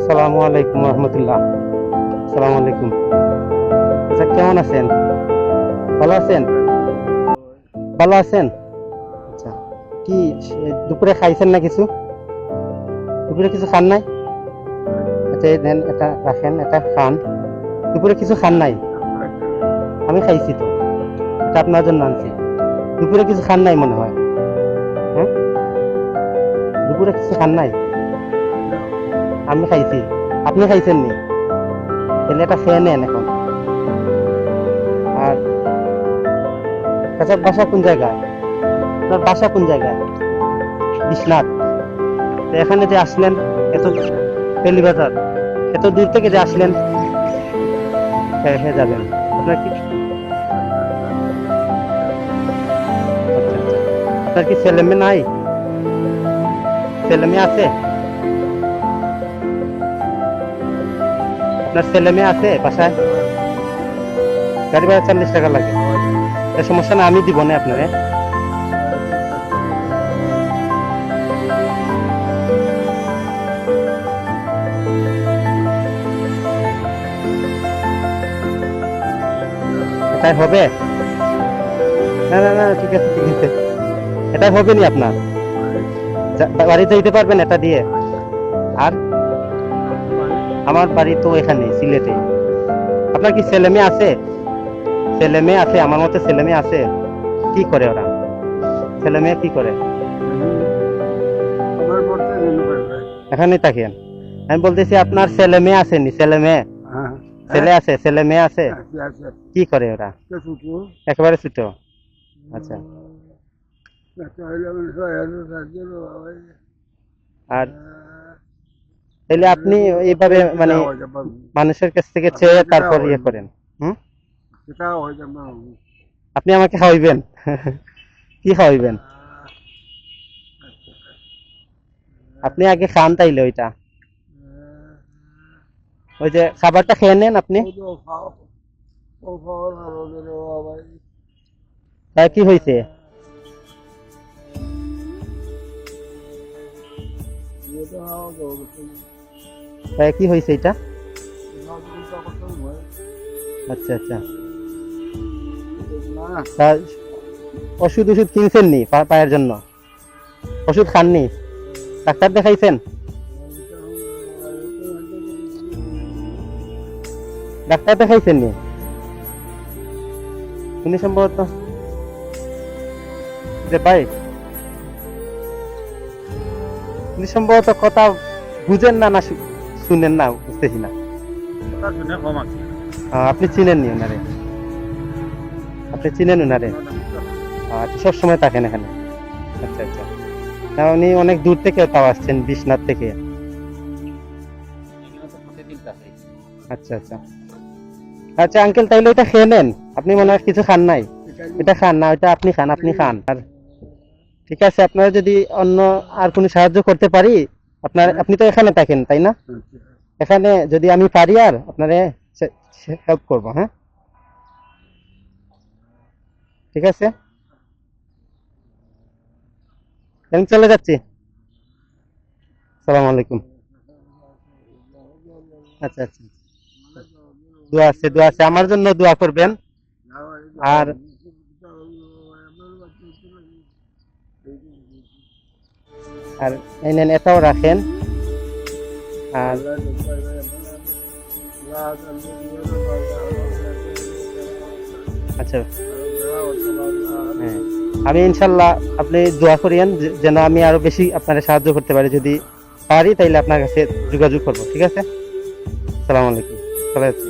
আসসালামু আলাইকুম রহমতুল্লাহ। আসসালামু আলাইকুম। আচ্ছা, কেমন আছেন? ভালো আছেন? ভালো আছেন? আচ্ছা, কি দুপুরে খাইছেন না কিছু? দুপুরে কিছু খান নাই? আচ্ছা, এই দেন, এটা রাখেন, এটা খান। দুপুরে কিছু খান নাই? আমি খাইছি তো, এটা আপনার জন্য আনছি। দুপুরে কিছু খান নাই মনে হয়। হ্যাঁ, দুপুরে কিছু খান নাই? আমি খাইছি, আপনি খাইছেন নি? তাহলে এটা খেয়ে নেন এখন। আর আচ্ছা, বাসা কোন জায়গায়? আপনার বাসা কোন জায়গায়? বিশ্বনাথ। তো এখানে যে আসলেন, এত তেলিবাজার, এত দূর থেকে যে আসলেন, হ্যাঁ হ্যাঁ যাবেন। আপনার কি আচ্ছা আচ্ছা, আপনার কি ছেলে মেয়ে নাই? ছেলে মেয়ে আছে? আপনার ছেলে মেয়ে আছে বাসায়? গাড়ি ভাড়া 40 টাকা লাগে। সমস্যা না, আমি দিব না আপনারে। এটাই হবে? না না না, ঠিক আছে ঠিক আছে, এটাই হবে নি আপনার? বাড়িতে যেতে পারবেন এটা দিয়ে? আর আমার বাড়ি তো এখানে সিলেটে। আপনার কি ছেলে মেয়ে আছে? ছেলে মেয়ে আছে? আমার মতে ছেলে মেয়ে আছে। কি করে ওরা? ছেলে মেয়ে কি করে? এখানে থাকেন। আমি বলতেছি, আপনার ছেলে মেয়ে আছে নি? ছেলে মেয়ে, ছেলে আছে, ছেলে মেয়ে আছে? কি করে ওরা? একেবারে ছোট। আচ্ছা। আর তাহলে আপনি এইভাবে মানে মানুষের কাছ থেকে চেয়ে তারপর ইয়ে করেন? হুম, আপনি আমাকে খাওয়াইবেন? কি খাওয়াইবেন? আপনি আগে খান তাইলে ওইটা, ওই যে খাবারটা খেয়ে নেন আপনি। তাই কি হয়েছে? তাই কি হয়েছে এটা? আচ্ছা আচ্ছা। তা ওষুধ কিনছেন নি পায়ের জন্য? ওষুধ খাননি? ডাক্তার দেখাইছেন? ডাক্তার দেখাইছেন নি? উনি সম্ভবত যে ভাই, উনি সম্ভবত কথা বুঝেন না, না শুনেন না, বুঝতেছি না। আপনি চিনেন নি ওনারে? আপনি চিনেন ওনারে? আচ্ছা, সবসময় থাকেন এখানে? আচ্ছা আচ্ছা। না, উনি অনেক দূর থেকে তাও আসছেন, বিশ্বনাথ থেকে। আচ্ছা আচ্ছা। আচ্ছা আঙ্কেল, তাইলে এটা খেয়ে নেন। আপনি মনে হয় কিছু খান নাই? এটা খান না, ওইটা আপনি খান, আপনি খান। আর ঠিক আছে, আপনারা যদি অন্য আর কোনো সাহায্য করতে পারি, আপনি তো এখানে থাকেন তাই না? এখানে যদি আমি পারি আর আপনারে হেল্প করবো। হ্যাঁ, ঠিক আছে, আমি চলে যাচ্ছি। আসসালামু আলাইকুম। আচ্ছা আচ্ছা, দোয়া আছে, দোয়া আছে, আমার জন্য দোয়া করবেন। আর আর এই নেন, এটাও রাখেন। আর আচ্ছা, হ্যাঁ, আমি ইনশাল্লাহ, আপনি দোয়া করিয়েন যেন আমি আরো বেশি আপনার সাহায্য করতে পারি। যদি পারি তাইলে আপনার কাছে যোগাযোগ করবো। ঠিক আছে, আসসালামু আলাইকুম। চলে যাচ্ছি।